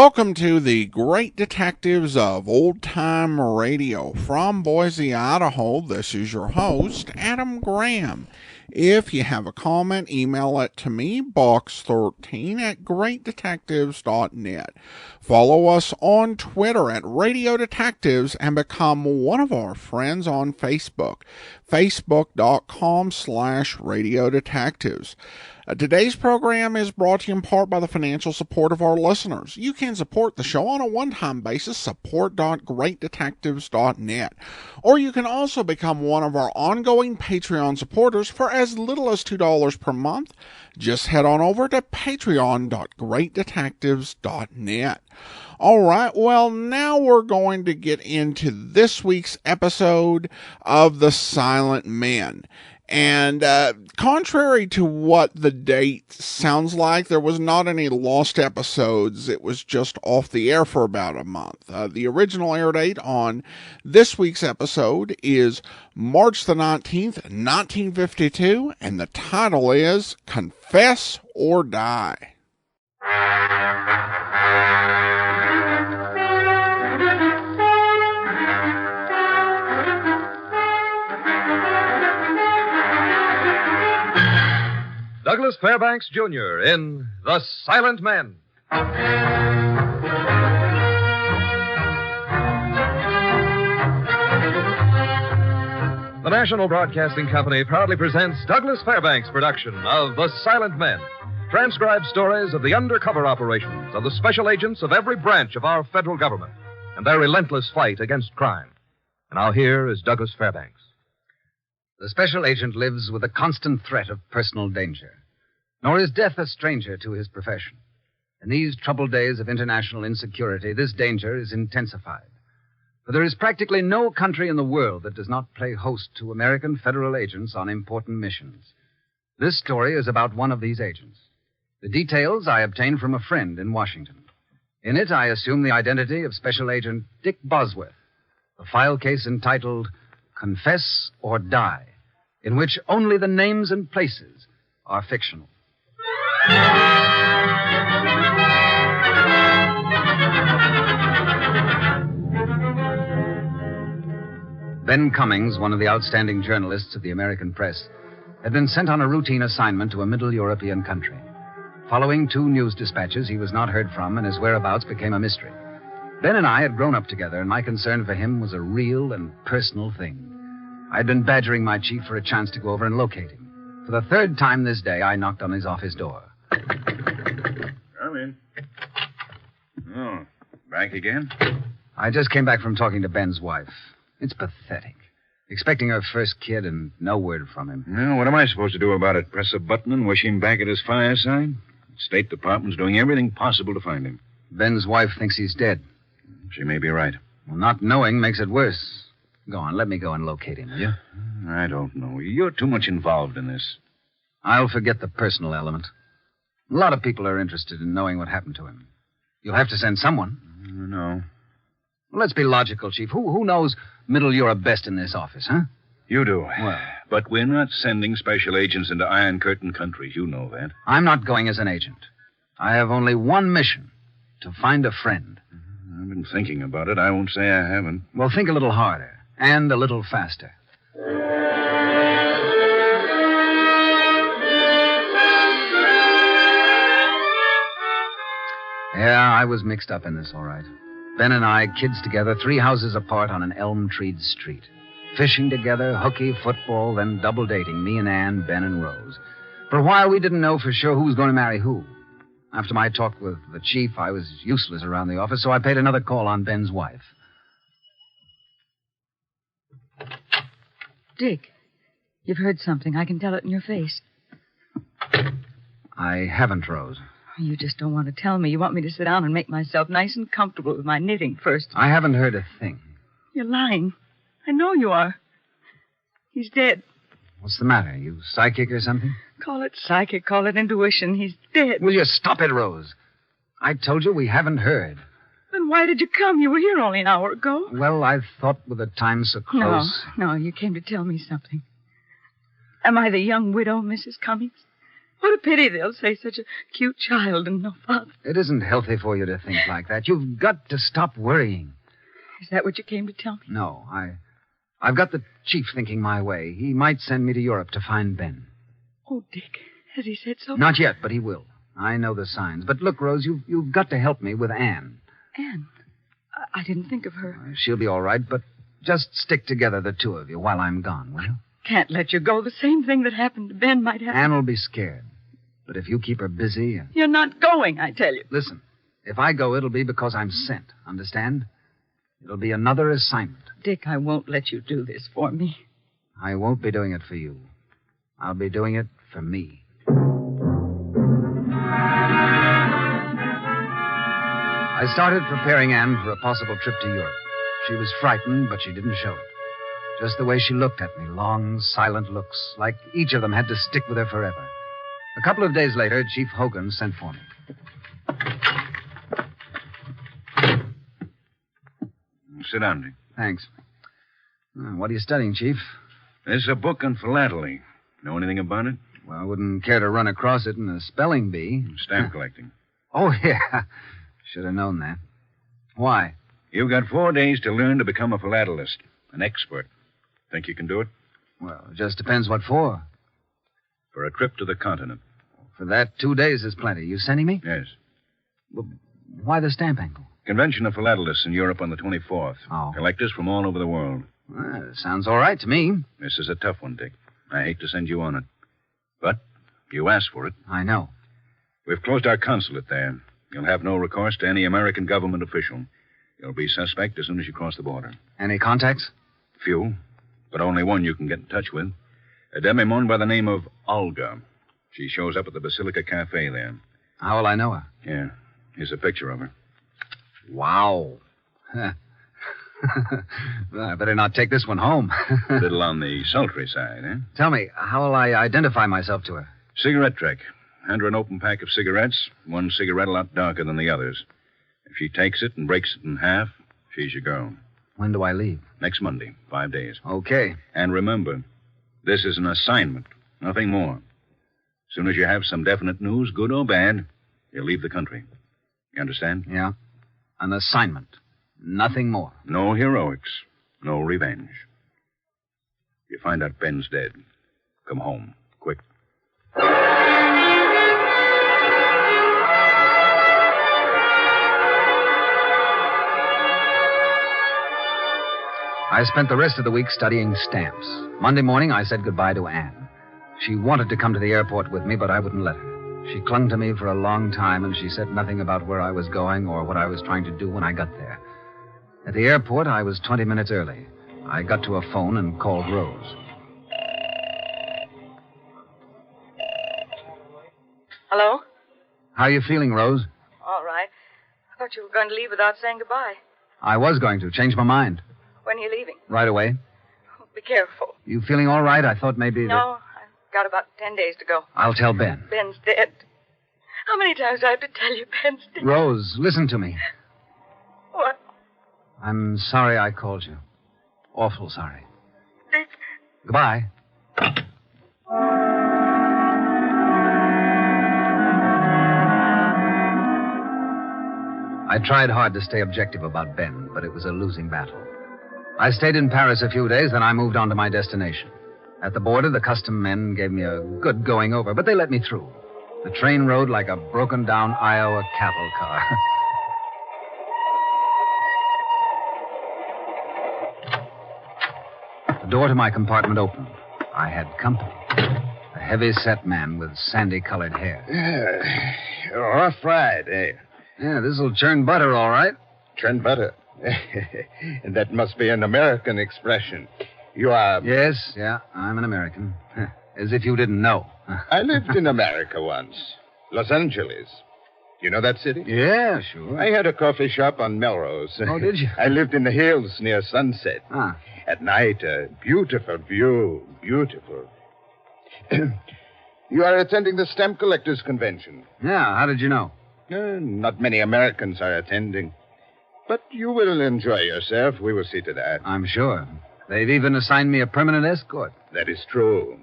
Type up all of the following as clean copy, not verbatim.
Welcome to the Great Detectives of Old Time Radio. From Boise, Idaho, this is your host, Adam Graham. If you have a comment, email it to me, box13@greatdetectives.net. Follow us on Twitter at Radio Detectives and become one of our friends on Facebook, facebook.com/Radio Detectives. Today's program is brought to you in part by the financial support of our listeners. You can support the show on a one-time basis, support.greatdetectives.net. Or you can also become one of our ongoing Patreon supporters for as little as $2 per month. Just head on over to patreon.greatdetectives.net. All right, well, now we're going to get into this week's episode of The Silent Men. And contrary to what the date sounds like, there was not any lost episodes. It was just off the air for about a month. The original air date on this week's episode is March the 19th, 1952, and the title is Confess or Die. Douglas Fairbanks, Jr. in The Silent Men. The National Broadcasting Company proudly presents Douglas Fairbanks' production of The Silent Men, transcribed stories of the undercover operations of the special agents of every branch of our federal government and their relentless fight against crime. And now here is Douglas Fairbanks. The special agent lives with a constant threat of personal danger. Nor is death a stranger to his profession. In these troubled days of international insecurity, this danger is intensified. For there is practically no country in the world that does not play host to American federal agents on important missions. This story is about one of these agents. The details I obtained from a friend in Washington. In it, I assume the identity of Special Agent Dick Bosworth, a file case entitled Confess or Die, in which only the names and places are fictional. Ben Cummings, one of the outstanding journalists of the American press, had been sent on a routine assignment to a Middle European country. Following 2 news dispatches, he was not heard from, and his whereabouts became a mystery. Ben and I had grown up together, and my concern for him was a real and personal thing. I had been badgering my chief for a chance to go over and locate him. For the 3rd time this day, I knocked on his office door. Come in. Oh, back again? I just came back from talking to Ben's wife. It's pathetic. Expecting her first kid and no word from him. Well, what am I supposed to do about it? Press a button and wish him back at his fireside? The State Department's doing everything possible to find him. Ben's wife thinks he's dead. She may be right. Well, not knowing makes it worse. Go on, let me go and locate him, will you? I don't know. You're too much involved in this. I'll forget the personal element. A lot of people are interested in knowing what happened to him. You'll have to send someone. No. Well, let's be logical, Chief. Who knows Middle Europe best in this office, huh? You do. Well. But we're not sending special agents into Iron Curtain countries. You know that. I'm not going as an agent. I have only one mission, to find a friend. I've been thinking about it. I won't say I haven't. Well, think a little harder. And a little faster. Yeah, I was mixed up in this, all right. Ben and I, kids together, 3 houses apart on an elm-treed street. Fishing together, hooky, football, then double dating, me and Ann, Ben and Rose. For a while, we didn't know for sure who was going to marry who. After my talk with the chief, I was useless around the office, so I paid another call on Ben's wife. Dick, you've heard something. I can tell it in your face. I haven't, Rose. You just don't want to tell me. You want me to sit down and make myself nice and comfortable with my knitting first. I haven't heard a thing. You're lying. I know you are. He's dead. What's the matter? You psychic or something? Call it psychic, call it intuition. He's dead. Will you stop it, Rose? I told you we haven't heard. Then why did you come? You were here only an hour ago. Well, I thought with the time so close... No, you came to tell me something. Am I the young widow, Mrs. Cummings? What a pity they'll say such a cute child and no father. It isn't healthy for you to think like that. You've got to stop worrying. Is that what you came to tell me? No, I've got the chief thinking my way. He might send me to Europe to find Ben. Oh, Dick, has he said so? Not yet, but he will. I know the signs. But look, Rose, you've got to help me with Anne. Anne? I didn't think of her. She'll be all right, but just stick together, the two of you, while I'm gone, will you? Can't let you go. The same thing that happened to Ben might happen. Anne will be scared. But if you keep her busy... You're not going, I tell you. Listen, if I go, it'll be because I'm sent. Understand? It'll be another assignment. Dick, I won't let you do this for me. I won't be doing it for you. I'll be doing it for me. I started preparing Anne for a possible trip to Europe. She was frightened, but she didn't show it. Just the way she looked at me, long, silent looks, like each of them had to stick with her forever. A couple of days later, Chief Hogan sent for me. Sit down, Dick. Thanks. What are you studying, Chief? There's a book on philately. Know anything about it? Well, I wouldn't care to run across it in a spelling bee. Stamp collecting. Oh, yeah. Should have known that. Why? You've got 4 days to learn to become a philatelist, an expert. Think you can do it? Well, it just depends what for. For a trip to the continent. For that, 2 days is plenty. You sending me? Yes. Well, why the stamp angle? Convention of Philatelists in Europe on the 24th. Oh. Collectors from all over the world. Well, it sounds all right to me. This is a tough one, Dick. I hate to send you on it. But you asked for it. I know. We've closed our consulate there. You'll have no recourse to any American government official. You'll be suspect as soon as you cross the border. Any contacts? Few, but only one you can get in touch with. A demi-monde by the name of Olga. She shows up at the Basilica Cafe there. How will I know her? Yeah, here's a picture of her. Wow. Well, I better not take this one home. A little on the sultry side, eh? Tell me, how will I identify myself to her? Cigarette trick. Hand her an open pack of cigarettes, one cigarette a lot darker than the others. If she takes it and breaks it in half, she's your girl. When do I leave? Next Monday, 5 days. Okay. And remember, this is an assignment, nothing more. As soon as you have some definite news, good or bad, you'll leave the country. You understand? Yeah. An assignment. Nothing more. No heroics, no revenge. If you find out Ben's dead, come home, quick. I spent the rest of the week studying stamps. Monday morning, I said goodbye to Anne. She wanted to come to the airport with me, but I wouldn't let her. She clung to me for a long time, and she said nothing about where I was going or what I was trying to do when I got there. At the airport, I was 20 minutes early. I got to a phone and called Rose. Hello? How are you feeling, Rose? All right. I thought you were going to leave without saying goodbye. I was going to. Change my mind. When are you leaving? Right away. Oh, be careful. You feeling all right? I thought maybe No, I've got about 10 days to go. I'll tell Ben. Ben's dead. How many times do I have to tell you Ben's dead? Rose, listen to me. What? I'm sorry I called you. Awful sorry. Dick? Goodbye. I tried hard to stay objective about Ben, but it was a losing battle. I stayed in Paris a few days, then I moved on to my destination. At the border, the custom men gave me a good going over, but they let me through. The train rode like a broken-down Iowa cattle car. The door to my compartment opened. I had company. A heavy-set man with sandy-colored hair. Yeah, rough ride, eh? Yeah, this'll churn butter, all right. Churn butter. That must be an American expression. You are... Yes, yeah, I'm an American. As if you didn't know. I lived in America once. Los Angeles. You know that city? Yeah, sure. I had a coffee shop on Melrose. Oh, did you? I lived in the hills near sunset. Ah. At night, a beautiful view. Beautiful. You are attending the Stamp Collectors Convention. Yeah, how did you know? Not many Americans are attending. But you will enjoy yourself. We will see to that. I'm sure. They've even assigned me a permanent escort. That is true.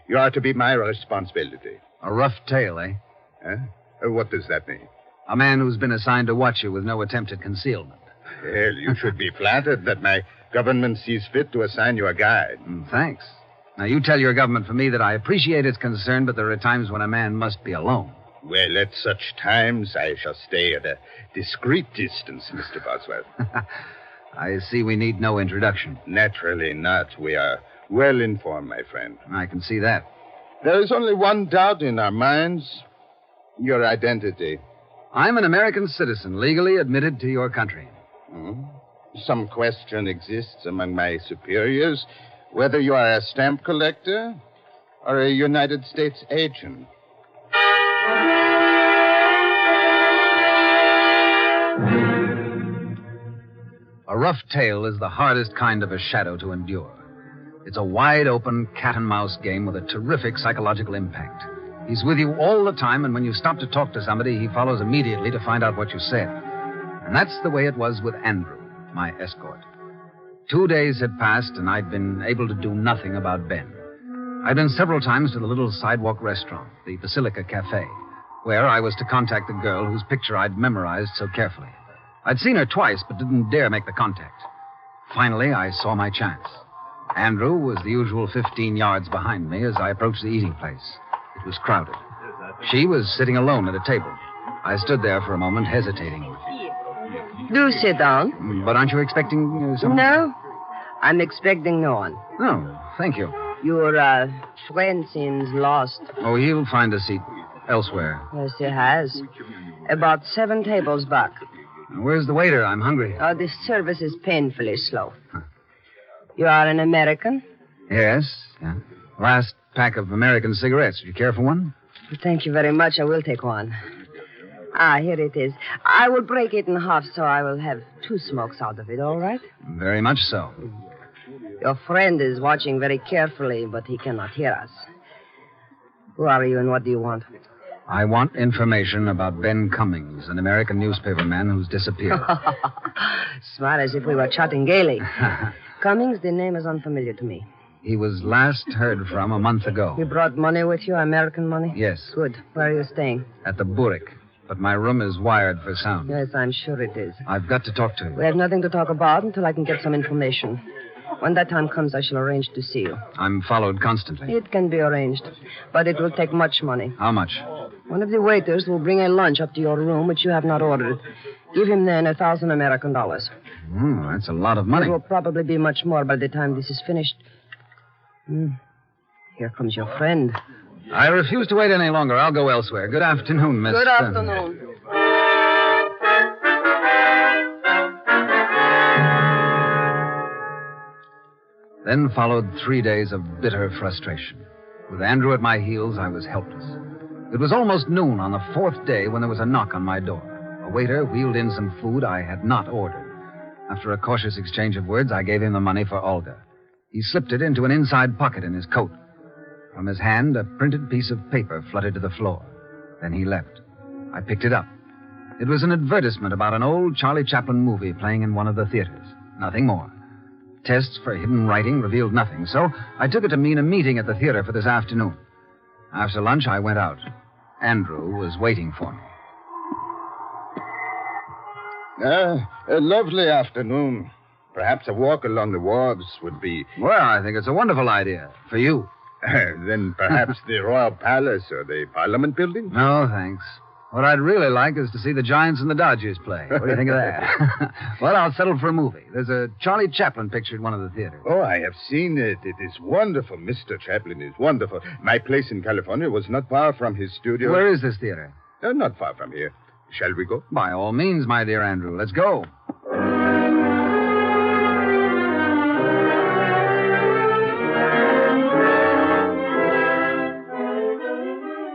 You are to be my responsibility. A rough tale, eh? Huh? What does that mean? A man who's been assigned to watch you with no attempt at concealment. Well, you should be flattered that my government sees fit to assign you a guide. Thanks. Now, you tell your government for me that I appreciate its concern, but there are times when a man must be alone. Well, at such times, I shall stay at a discreet distance, Mr. Boswell. I see we need no introduction. Naturally not. We are well informed, my friend. I can see that. There is only one doubt in our minds. Your identity. I'm an American citizen, legally admitted to your country. Some question exists among my superiors whether you are a stamp collector or a United States agent. A rough tale is the hardest kind of a shadow to endure. It's a wide-open cat-and-mouse game with a terrific psychological impact. He's with you all the time, and when you stop to talk to somebody, he follows immediately to find out what you said. And that's the way it was with Andrew, my escort. 2 days had passed, and I'd been able to do nothing about Ben. I'd been several times to the little sidewalk restaurant, the Basilica Cafe, where I was to contact the girl whose picture I'd memorized so carefully. I'd seen her twice, but didn't dare make the contact. Finally, I saw my chance. Andrew was the usual 15 yards behind me as I approached the eating place. It was crowded. She was sitting alone at a table. I stood there for a moment, hesitating. Do sit down. But aren't you expecting someone? No, I'm expecting no one. Oh, thank you. Your friend seems lost. Oh, he'll find a seat elsewhere. Yes, he has. About 7 tables back. Where's the waiter? I'm hungry. Oh, this service is painfully slow. You are an American? Yes, yeah. Last pack of American cigarettes. Would you care for one? Thank you very much. I will take one. Here it is. I will break it in half so I will have 2 smokes out of it, all right? Very much so. Your friend is watching very carefully, but he cannot hear us. Who are you and what do you want? I want information about Ben Cummings, an American newspaperman who's disappeared. Smart, as if we were chatting gaily. Cummings, the name is unfamiliar to me. He was last heard from a month ago. You brought money with you, American money? Yes. Good. Where are you staying? At the Burek. But my room is wired for sound. Yes, I'm sure it is. I've got to talk to him. We have nothing to talk about until I can get some information. When that time comes, I shall arrange to see you. I'm followed constantly. It can be arranged, but it will take much money. How much? One of the waiters will bring a lunch up to your room, which you have not ordered. Give him then $1,000 American dollars. That's a lot of money. It will probably be much more by the time this is finished. Here comes your friend. I refuse to wait any longer. I'll go elsewhere. Good afternoon, Miss... Good afternoon. Then followed 3 days of bitter frustration. With Andrew at my heels, I was helpless. It was almost noon on the 4th day when there was a knock on my door. A waiter wheeled in some food I had not ordered. After a cautious exchange of words, I gave him the money for Olga. He slipped it into an inside pocket in his coat. From his hand, a printed piece of paper fluttered to the floor. Then he left. I picked it up. It was an advertisement about an old Charlie Chaplin movie playing in one of the theaters. Nothing more. Tests for hidden writing revealed nothing, so I took it to mean a meeting at the theater for this afternoon. After lunch, I went out. Andrew was waiting for me. A lovely afternoon. Perhaps a walk along the wharves would be... Well, I think it's a wonderful idea. For you. Then perhaps the Royal Palace or the Parliament Building? No, thanks. What I'd really like is to see the Giants and the Dodgers play. What do you think of that? Well, I'll settle for a movie. There's a Charlie Chaplin picture at one of the theaters. Oh, I have seen it. It is wonderful. Mr. Chaplin is wonderful. My place in California was not far from his studio. Where is this theater? Not far from here. Shall we go? By all means, my dear Andrew. Let's go.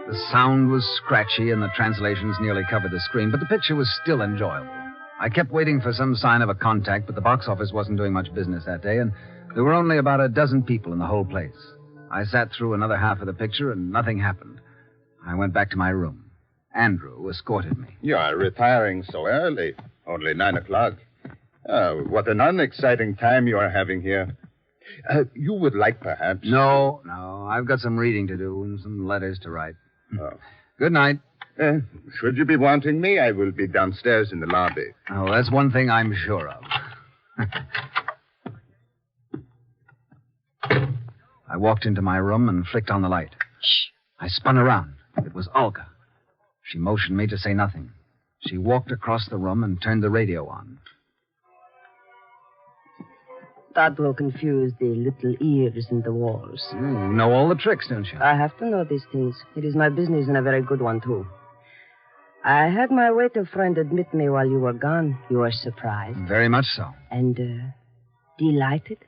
The sound was scratchy and the translations nearly covered the screen, but the picture was still enjoyable. I kept waiting for some sign of a contact, but the box office wasn't doing much business that day, and there were only about a dozen people in the whole place. I sat through another half of the picture, and nothing happened. I went back to my room. Andrew escorted me. You are retiring so early. Only 9 o'clock. What an unexciting time you are having here. You would like, perhaps... No. I've got some reading to do and some letters to write. Oh. Good night. Should you be wanting me, I will be downstairs in the lobby. Oh, that's one thing I'm sure of. I walked into my room and flicked on the light. Shh. I spun around. It was Olga. She motioned me to say nothing. She walked across the room and turned the radio on. That will confuse the little ears in the walls. You know all the tricks, don't you? I have to know these things. It is my business and a very good one, too. I had my waiter friend admit me while you were gone. You were surprised. Very much so. And, delighted?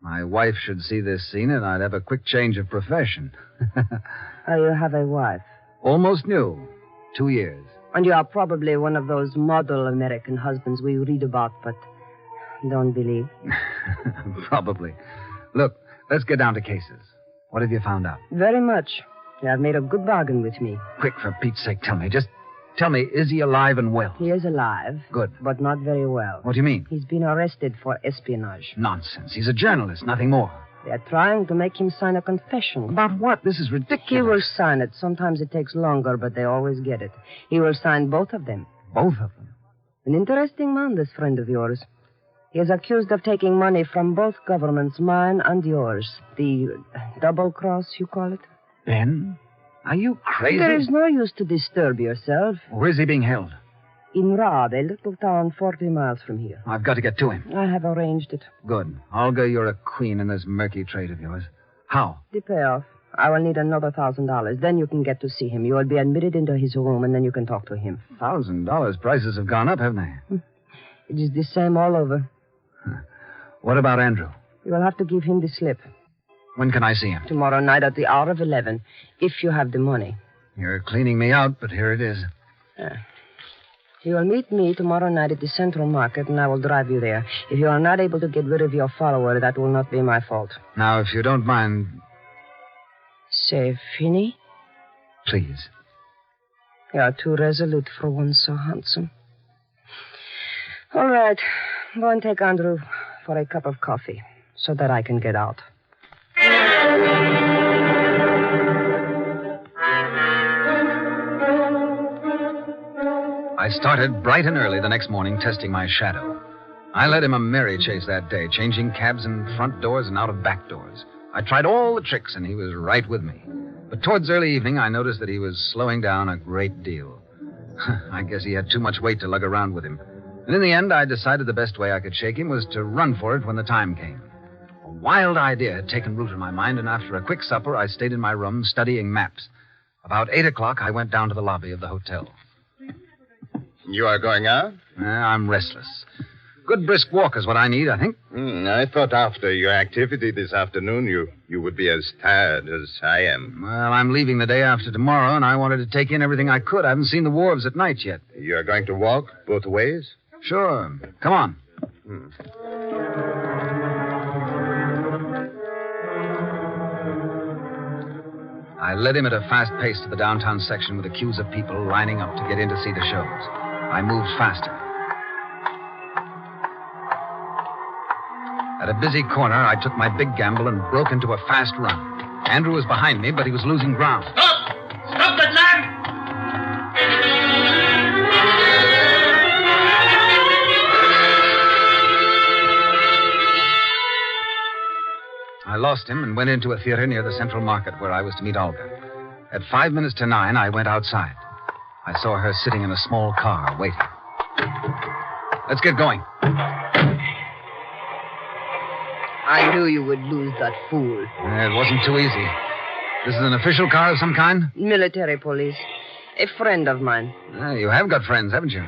My wife should see this scene, and I'd have a quick change of profession. Oh, you have a wife. Almost new. 2 years. And you are probably one of those model American husbands we read about, but don't believe. Probably. Look, let's get down to cases. What have you found out? Very much. You have made a good bargain with me. Quick, for Pete's sake, tell me. Just tell me, is he alive and well? He is alive. Good. But not very well. What do you mean? He's been arrested for espionage. Nonsense. He's a journalist, nothing more. They are trying to make him sign a confession. About what? This is ridiculous. He will sign it. Sometimes it takes longer, but they always get it. He will sign both of them. Both of them? An interesting man, this friend of yours. He is accused of taking money from both governments, mine and yours. The double cross, you call it? Ben? Are you crazy? There is no use to disturb yourself. Where is he being held? In Raab, a little town 40 miles from here. I've got to get to him. I have arranged it. Good. Olga, you're a queen in this murky trade of yours. How? The payoff. I will need another $1,000. Then you can get to see him. You will be admitted into his room, and then you can talk to him. $1,000? Prices have gone up, haven't they? It is the same all over. What about Andrew? You will have to give him the slip. When can I see him? Tomorrow night at the hour of 11, if you have the money. You're cleaning me out, but here it is. You will meet me tomorrow night at the Central Market, and I will drive you there. If you are not able to get rid of your follower, that will not be my fault. Now, if you don't mind... C'est fini? Please. You are too resolute for one so handsome. All right. Go and take Andrew for a cup of coffee so that I can get out. I started bright and early the next morning testing my shadow. I led him a merry chase that day, changing cabs in front doors and out of back doors. I tried all the tricks, and he was right with me. But towards early evening, I noticed that he was slowing down a great deal. I guess he had too much weight to lug around with him. And in the end, I decided the best way I could shake him was to run for it when the time came. A wild idea had taken root in my mind, and after a quick supper, I stayed in my room studying maps. About 8 o'clock, I went down to the lobby of the hotel. You are going out? I'm restless. Good brisk walk is what I need, I think. I thought after your activity this afternoon, you would be as tired as I am. Well, I'm leaving the day after tomorrow, and I wanted to take in everything I could. I haven't seen the wharves at night yet. You are going to walk both ways? Sure. Come on. I led him at a fast pace to the downtown section with the queues of people lining up to get in to see the shows. I moved faster. At a busy corner, I took my big gamble and broke into a fast run. Andrew was behind me, but he was losing ground. Stop! Stop that man! I lost him and went into a theater near the Central Market where I was to meet Olga. At 9 minutes to 9, I went outside. I saw her sitting in a small car, waiting. Let's get going. I knew you would lose that fool. It wasn't too easy. This is an official car of some kind? Military police. A friend of mine. You have got friends, haven't you?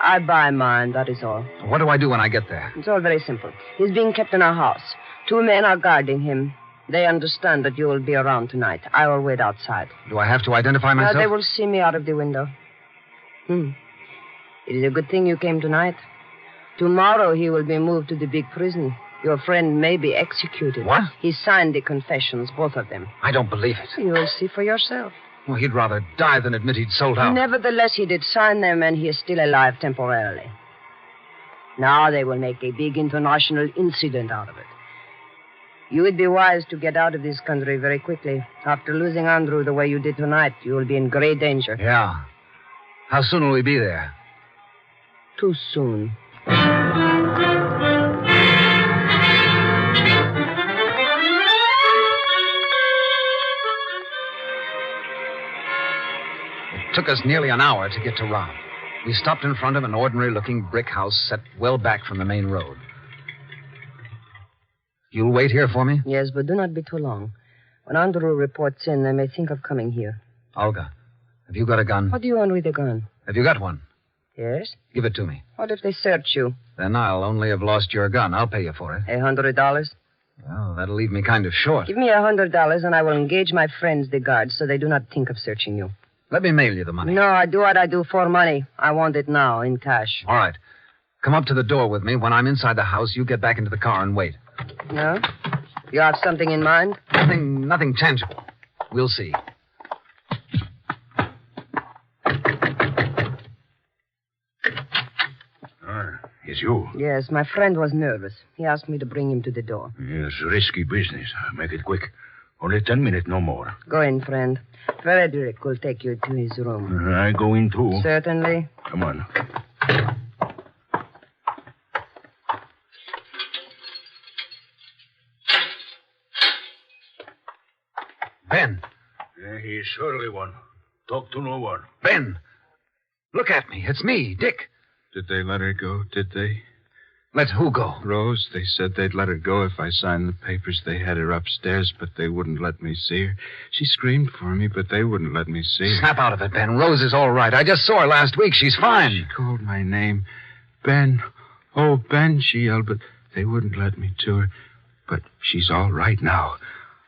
I buy mine, that is all. What do I do when I get there? It's all very simple. He's being kept in our house. 2 men are guarding him. They understand that you will be around tonight. I will wait outside. Do I have to identify myself? They will see me out of the window. It is a good thing you came tonight. Tomorrow he will be moved to the big prison. Your friend may be executed. What? He signed the confessions, both of them. I don't believe it. You will see for yourself. Well, he'd rather die than admit he'd sold out. Nevertheless, he did sign them, and he is still alive You would be wise to get out of this country very quickly. After losing Andrew the way you did tonight, you will be in great danger. Yeah. How soon will we be there? Too soon. It took us nearly an hour to get to Rob. We stopped in front of an ordinary-looking brick house set well back from the main road. You'll wait here for me? Yes, but do not be too long. When Andrew reports in, they may think of coming here. Olga, have you got a gun? What do you want with a gun? Have you got one? Yes? Give it to me. What if they search you? Then I'll only have lost your gun. I'll pay you for it. $100? Well, that'll leave me kind of short. Give me $100 and I will engage my friends, the guards, so they do not think of searching you. Let me mail you the money. No, I do what I do for money. I want it now, in cash. All right. Come up to the door with me. When I'm inside the house, you get back into the car and wait. No? You have something in mind? Nothing tangible. We'll see. It's you. Yes, my friend was nervous. He asked me to bring him to the door. Yes, risky business. Make it quick. Only 10 minutes, no more. Go in, friend. Frederick will take you to his room. I go in, too. Certainly. Come on. Ben. He's surely one. Talk to no one. Ben. Look at me. It's me, Dick. Did they let her go, did they? Let who go? Rose, they said they'd let her go if I signed the papers. They had her upstairs, but they wouldn't let me see her. She screamed for me, but they wouldn't let me see her. Snap out of it, Ben. Rose is all right. I just saw her last week. She's fine. She called my name. Ben. Oh, Ben, she yelled, but they wouldn't let me to her. But she's all right now.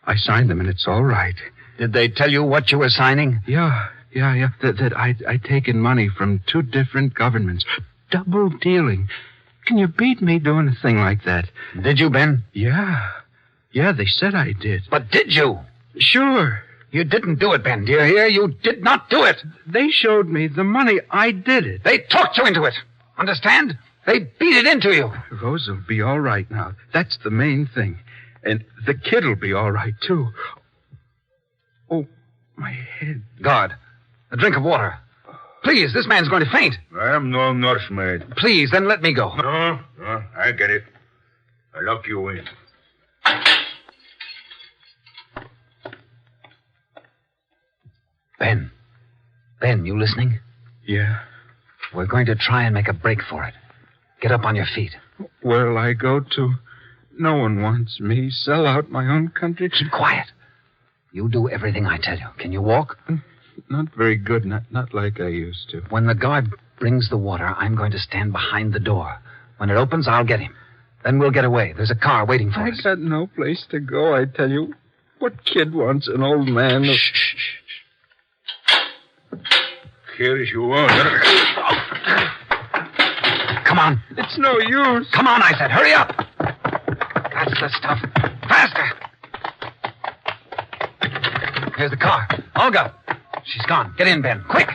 I signed them, and it's all right. Did they tell you what you were signing? Yeah. That I'd taken money from 2 different governments. Double dealing. Can you beat me doing a thing like that? Did you, Ben? Yeah, they said I did. But did you? Sure. You didn't do it, Ben. Do you hear? You did not do it. They showed me the money. I did it. They talked you into it. Understand? They beat it into you. Rose will be all right now. That's the main thing. And the kid'll be all right, too. Oh, my head. Guard, a drink of water. Please, this man's going to faint. I am no nursemaid. Please, then let me go. No, I get it. I lock you in. Ben. Ben, you listening? Yeah. We're going to try and make a break for it. Get up on your feet. Where'll I go to? No one wants me. Sell out my own country. Keep quiet. You do everything I tell you. Can you walk? Not very good. Not like I used to. When the guard brings the water, I'm going to stand behind the door. When it opens, I'll get him. Then we'll get away. There's a car waiting for us. I got no place to go, I tell you. What kid wants an old man? Shh. Here you are. Come on. It's no use. Come on, I said. Hurry up. That's the stuff. Faster. Here's the car. Olga. She's gone. Get in, Ben. Quick.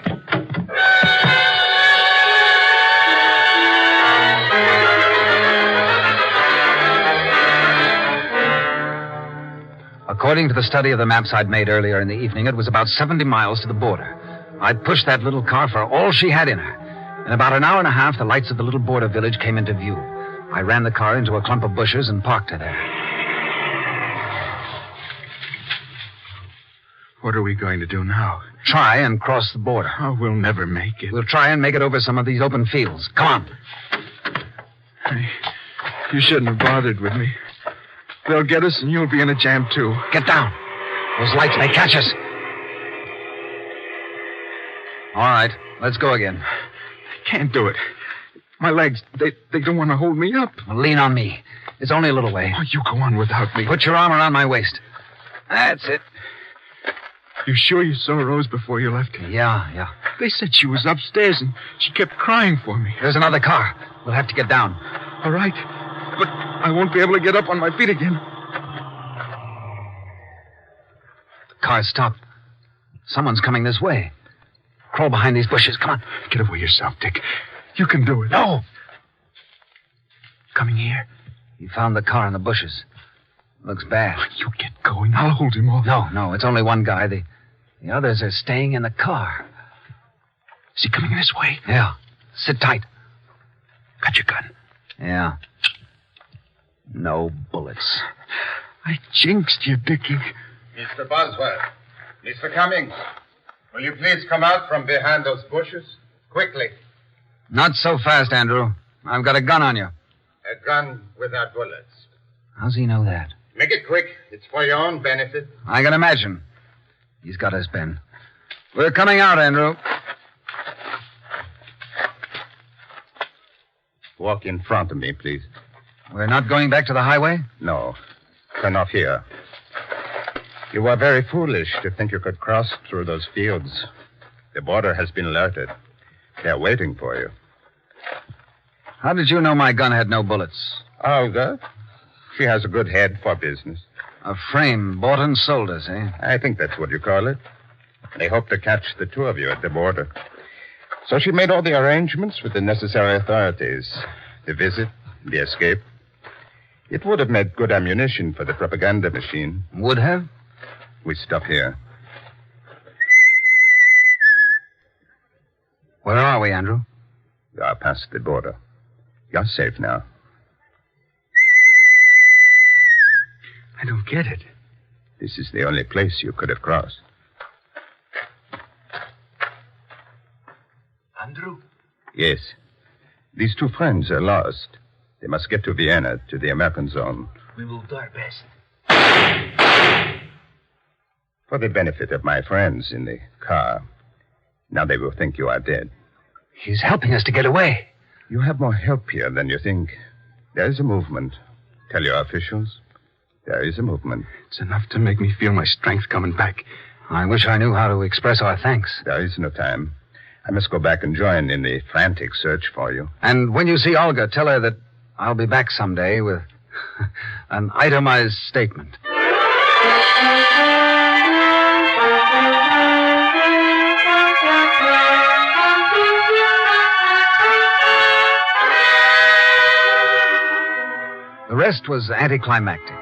According to the study of the maps I'd made earlier in the evening, it was about 70 miles to the border. I'd pushed that little car for all she had in her. In about an hour and a half, the lights of the little border village came into view. I ran the car into a clump of bushes and parked her there. What are we going to do now? Try and cross the border. Oh, we'll never make it. We'll try and make it over some of these open fields. Come on. You shouldn't have bothered with me. They'll get us and you'll be in a jam, too. Get down. Those lights may catch us. All right, let's go again. I can't do it. My legs, they don't want to hold me up. Well, lean on me. It's only a little way. Oh, you go on without me. Put your arm around my waist. That's it. You sure you saw Rose before you left? Yeah. They said she was upstairs and she kept crying for me. There's another car. We'll have to get down. All right. But I won't be able to get up on my feet again. The car's stopped. Someone's coming this way. Crawl behind these bushes. Come on. Get away yourself, Dick. You can do it. No. Coming here. He found the car in the bushes. Looks bad. You get going. I'll hold him off. No, it's only one guy. The others are staying in the car. Is he coming this way? Yeah. Sit tight. Got your gun? Yeah. No bullets. I jinxed you, Dickie. Mr. Boswell. Mr. Cummings. Will you please come out from behind those bushes? Quickly. Not so fast, Andrew. I've got a gun on you. A gun without bullets. How's he know that? Make it quick. It's for your own benefit. I can imagine. He's got us, Ben. We're coming out, Andrew. Walk in front of me, please. We're not going back to the highway? No. Turn off here. You were very foolish to think you could cross through those fields. The border has been alerted. They're waiting for you. How did you know my gun had no bullets? Olga? She has a good head for business. A frame bought and sold us, eh? I think that's what you call it. They hope to catch the two of you at the border. So she made all the arrangements with the necessary authorities. The visit, the escape. It would have made good ammunition for the propaganda machine. Would have? We stop here. Where are we, Andrew? You are past the border. You're safe now. I don't get it. This is the only place you could have crossed. Andrew? Yes. These two friends are lost. They must get to Vienna, to the American zone. We will do our best. For the benefit of my friends in the car. Now they will think you are dead. He's helping us to get away. You have more help here than you think. There is a movement. Tell your officials. There is a movement. It's enough to make me feel my strength coming back. I wish I knew how to express our thanks. There is no time. I must go back and join in the frantic search for you. And when you see Olga, tell her that I'll be back someday with an itemized statement. The rest was anticlimactic.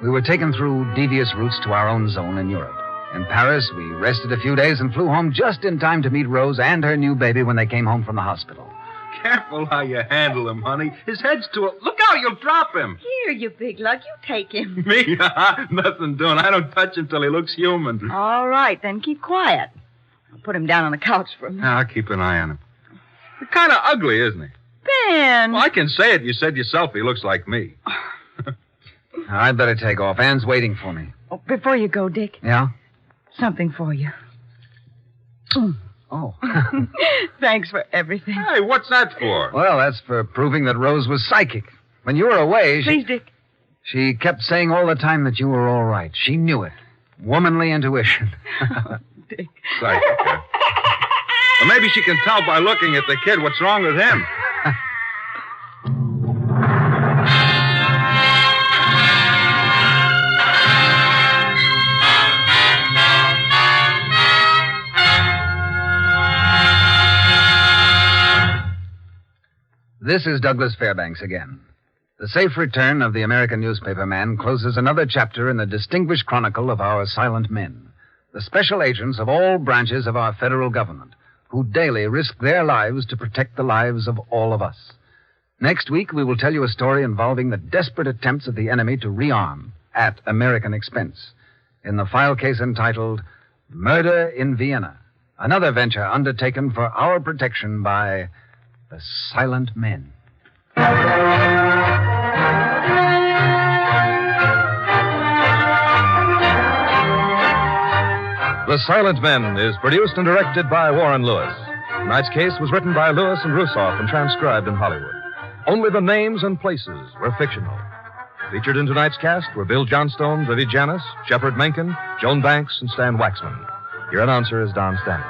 We were taken through devious routes to our own zone in Europe. In Paris, we rested a few days and flew home just in time to meet Rose and her new baby when they came home from the hospital. Careful how you handle him, honey. His head's too... Look out, you'll drop him. Here, you big lug. You take him. Me? Nothing doing. I don't touch him till he looks human. All right, then keep quiet. I'll put him down on the couch for a minute. I'll keep an eye on him. He's kind of ugly, isn't he? Ben! Well, I can say it. You said yourself he looks like me. I'd better take off. Anne's waiting for me. Oh, before you go, Dick. Yeah? Something for you. Oh. Thanks for everything. Hey, what's that for? Well, that's for proving that Rose was psychic. When you were away, Please, Dick. she kept saying all the time that you were all right. She knew it. Womanly intuition. Dick. Psychic, huh? Well, maybe she can tell by looking at the kid what's wrong with him. This is Douglas Fairbanks again. The safe return of the American newspaper man closes another chapter in the distinguished chronicle of our silent men, the special agents of all branches of our federal government, who daily risk their lives to protect the lives of all of us. Next week, we will tell you a story involving the desperate attempts of the enemy to rearm at American expense in the file case entitled Murder in Vienna, another venture undertaken for our protection by the Silent Men. The Silent Men is produced and directed by Warren Lewis. Tonight's case was written by Lewis and Russoff and transcribed in Hollywood. Only the names and places were fictional. Featured in tonight's cast were Bill Johnstone, Vivi Janis, Shepard Menken, Joan Banks, and Stan Waxman. Your announcer is Don Stanley.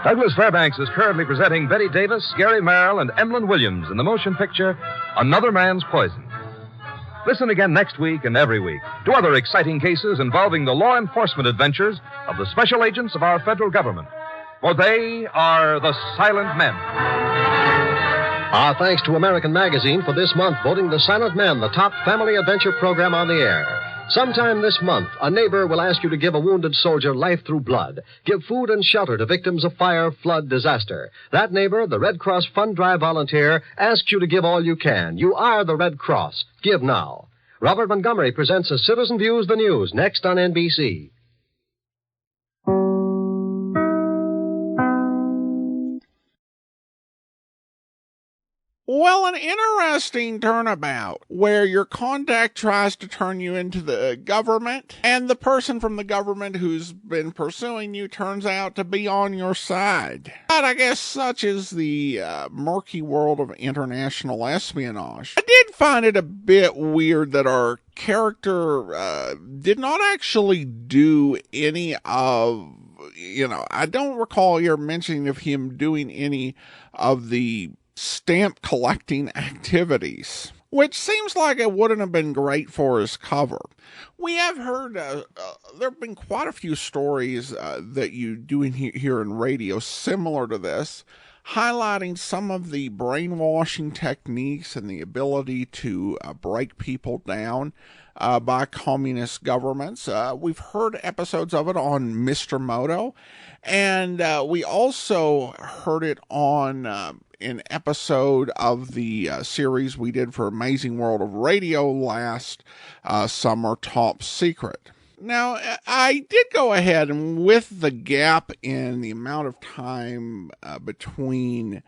Douglas Fairbanks is currently presenting Betty Davis, Gary Merrill, and Emlyn Williams in the motion picture Another Man's Poison. Listen again next week and every week to other exciting cases involving the law enforcement adventures of the special agents of our federal government. For they are the Silent Men. Our thanks to American Magazine for this month voting The Silent Men the top family adventure program on the air. Sometime this month, a neighbor will ask you to give a wounded soldier life through blood. Give food and shelter to victims of fire, flood, disaster. That neighbor, the Red Cross Fund Drive volunteer, asks you to give all you can. You are the Red Cross. Give now. Robert Montgomery presents A Citizen Views the News, next on NBC. Well, an interesting turnabout where your contact tries to turn you into the government, and the person from the government who's been pursuing you turns out to be on your side. But I guess such is the murky world of international espionage. I did find it a bit weird that our character did not actually do any of, I don't recall your mentioning of him doing any of the stamp collecting activities, which seems like it wouldn't have been great for his cover. We have heard there have been quite a few stories that you do here in radio similar to this, highlighting some of the brainwashing techniques and the ability to break people down by communist governments. We've heard episodes of it on Mr. Moto, and we also heard it on an episode of the series we did for Amazing World of Radio last summer, Top Secret. Now, I did go ahead and with the gap in the amount of time between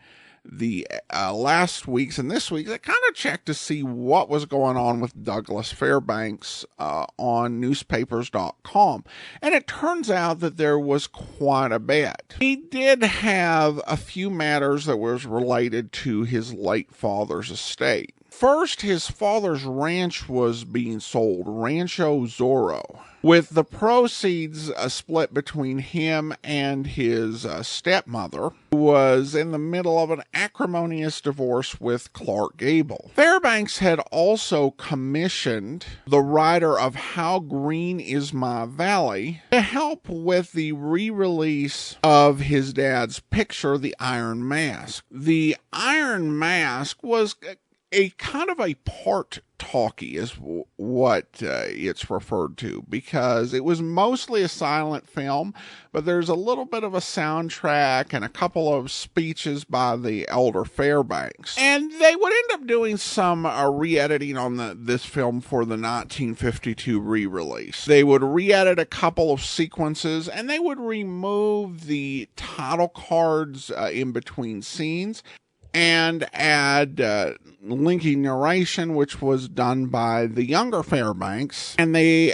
the last week's and this week's, I kind of checked to see what was going on with Douglas Fairbanks on newspapers.com. And it turns out that there was quite a bit. He did have a few matters that was related to his late father's estate. First, his father's ranch was being sold, Rancho Zorro, with the proceeds split between him and his stepmother, who was in the middle of an acrimonious divorce with Clark Gable. Fairbanks had also commissioned the writer of How Green Is My Valley to help with the re-release of his dad's picture, The Iron Mask. The Iron Mask was a kind of a part talkie is what it's referred to, because it was mostly a silent film, but there's a little bit of a soundtrack and a couple of speeches by the elder Fairbanks. And they would end up doing some re-editing on this film for the 1952 re-release. They would re-edit a couple of sequences, and they would remove the title cards in between scenes, and add linking narration, which was done by the younger Fairbanks. And they,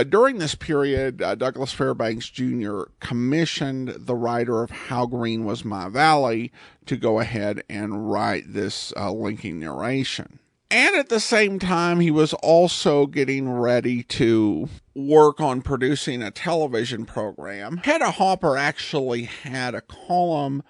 during this period, Douglas Fairbanks Jr. commissioned the writer of How Green Was My Valley to go ahead and write this linking narration. And at the same time, he was also getting ready to work on producing a television program. Hedda Hopper actually had a column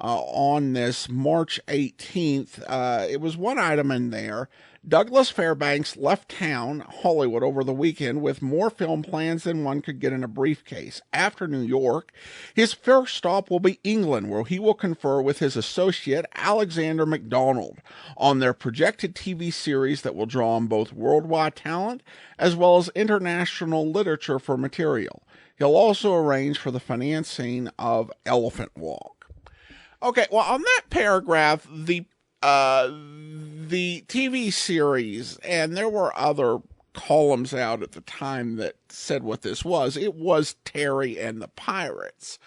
on this March 18th. It was one item in there. Douglas Fairbanks left town, Hollywood, over the weekend with more film plans than one could get in a briefcase. After New York, his first stop will be England, where he will confer with his associate, Alexander MacDonald, on their projected TV series that will draw on both worldwide talent as well as international literature for material. He'll also arrange for the financing of Elephant Walk. Okay, well, on that paragraph, the TV series, and there were other columns out at the time that said what this was. It was Terry and the Pirates.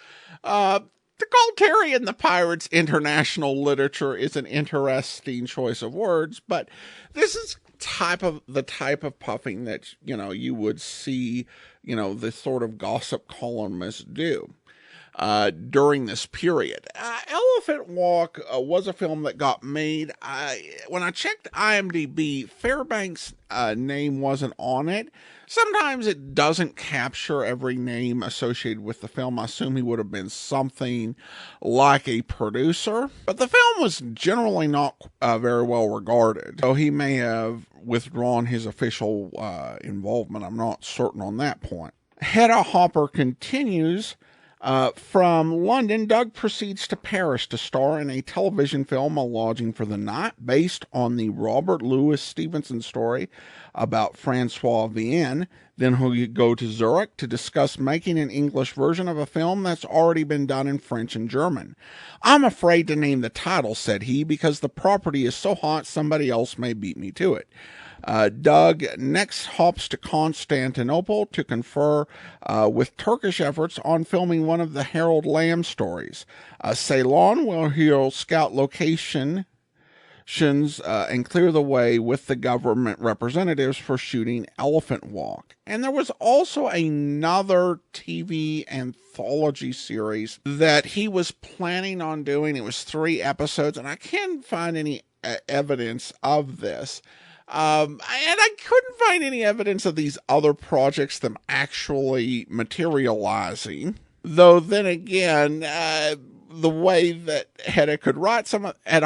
To call Terry and the Pirates international literature is an interesting choice of words, but this is the type of puffing that, you would see, the sort of gossip columnists do. During this period. Elephant Walk was a film that got made. When I checked IMDb, Fairbanks' name wasn't on it. Sometimes it doesn't capture every name associated with the film. I assume he would have been something like a producer. But the film was generally not very well regarded, so he may have withdrawn his official involvement. I'm not certain on that point. Hedda Hopper continues From London, Doug proceeds to Paris to star in a television film, A Lodging for the Night, based on the Robert Louis Stevenson story about Francois Vienne. Then he'll go to Zurich to discuss making an English version of a film that's already been done in French and German. I'm afraid to name the title, said he, because the property is so hot somebody else may beat me to it. Doug next hops to Constantinople to confer with Turkish efforts on filming one of the Harold Lamb stories. Ceylon, where he'll scout locations and clear the way with the government representatives for shooting Elephant Walk. And there was also another TV anthology series that he was planning on doing. It was 3 episodes, and I can't find any evidence of this. And I couldn't find any evidence of these other projects, them actually materializing. Though then again, the way that Hedda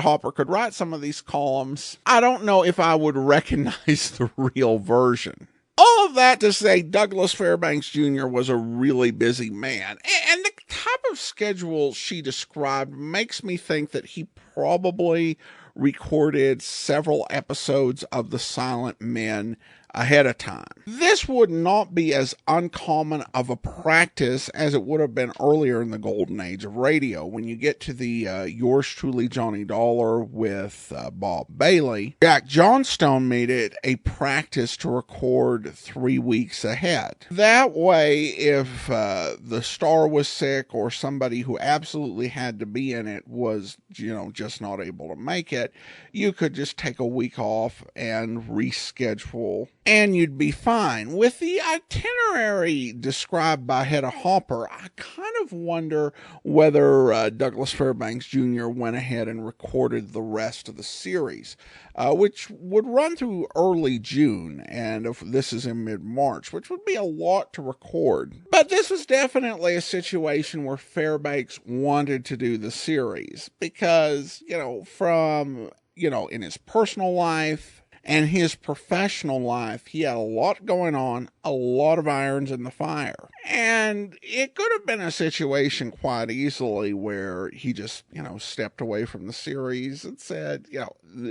Hopper could write some of these columns, I don't know if I would recognize the real version. All of that to say, Douglas Fairbanks Jr. was a really busy man, and the type of schedule she described makes me think that he probably recorded several episodes of The Silent Men ahead of time. This would not be as uncommon of a practice as it would have been earlier in the golden age of radio. When you get to the Yours Truly Johnny Dollar with Bob Bailey, Jack Johnstone made it a practice to record 3 weeks ahead. That way, if the star was sick or somebody who absolutely had to be in it was, just not able to make it, you could just take a week off and reschedule, and you'd be fine. With the itinerary described by Hedda Hopper, I kind of wonder whether Douglas Fairbanks Jr. went ahead and recorded the rest of the series, which would run through early June, and if this is in mid-March, which would be a lot to record. But this was definitely a situation where Fairbanks wanted to do the series, because, in his personal life and his professional life, he had a lot going on, a lot of irons in the fire. And it could have been a situation quite easily where he just, stepped away from the series and said,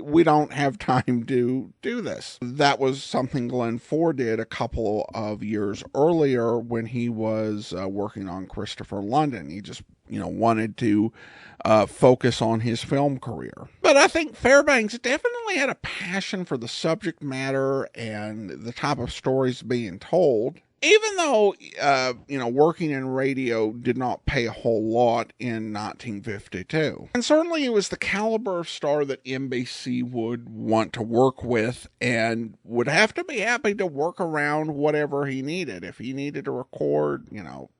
we don't have time to do this. That was something Glenn Ford did a couple of years earlier when he was working on Christopher London. He just, wanted to focus on his film career. But I think Fairbanks definitely had a passion for the subject matter and the type of stories being told. Even though, working in radio did not pay a whole lot in 1952. And certainly it was the caliber of star that NBC would want to work with and would have to be happy to work around whatever he needed. If he needed to record,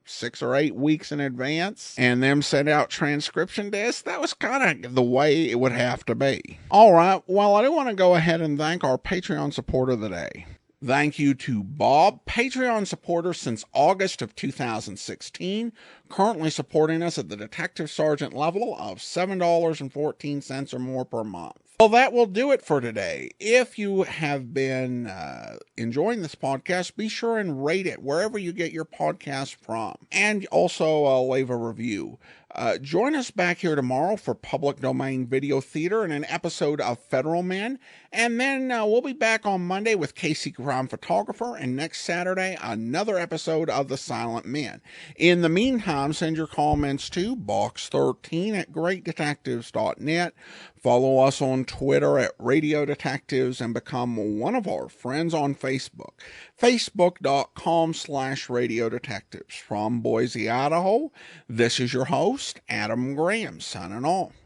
6 or 8 weeks in advance and then send out transcription discs, that was kind of the way it would have to be. All right, well, I do want to go ahead and thank our Patreon supporter of the day. Thank you to Bob, Patreon supporter since August of 2016, currently supporting us at the Detective Sergeant level of $7.14 or more per month. Well, that will do it for today. If you have been enjoying this podcast, be sure and rate it wherever you get your podcast from. And also leave a review. Join us back here tomorrow for Public Domain Video Theater and an episode of Federal Men. And then we'll be back on Monday with Casey Crime Photographer. And next Saturday, another episode of The Silent Men. In the meantime, send your comments to box13@greatdetectives.net. Follow us on Twitter at Radio Detectives and become one of our friends on Facebook. Facebook.com/Radio Detectives. From Boise, Idaho, this is your host, Adam Graham, signing off.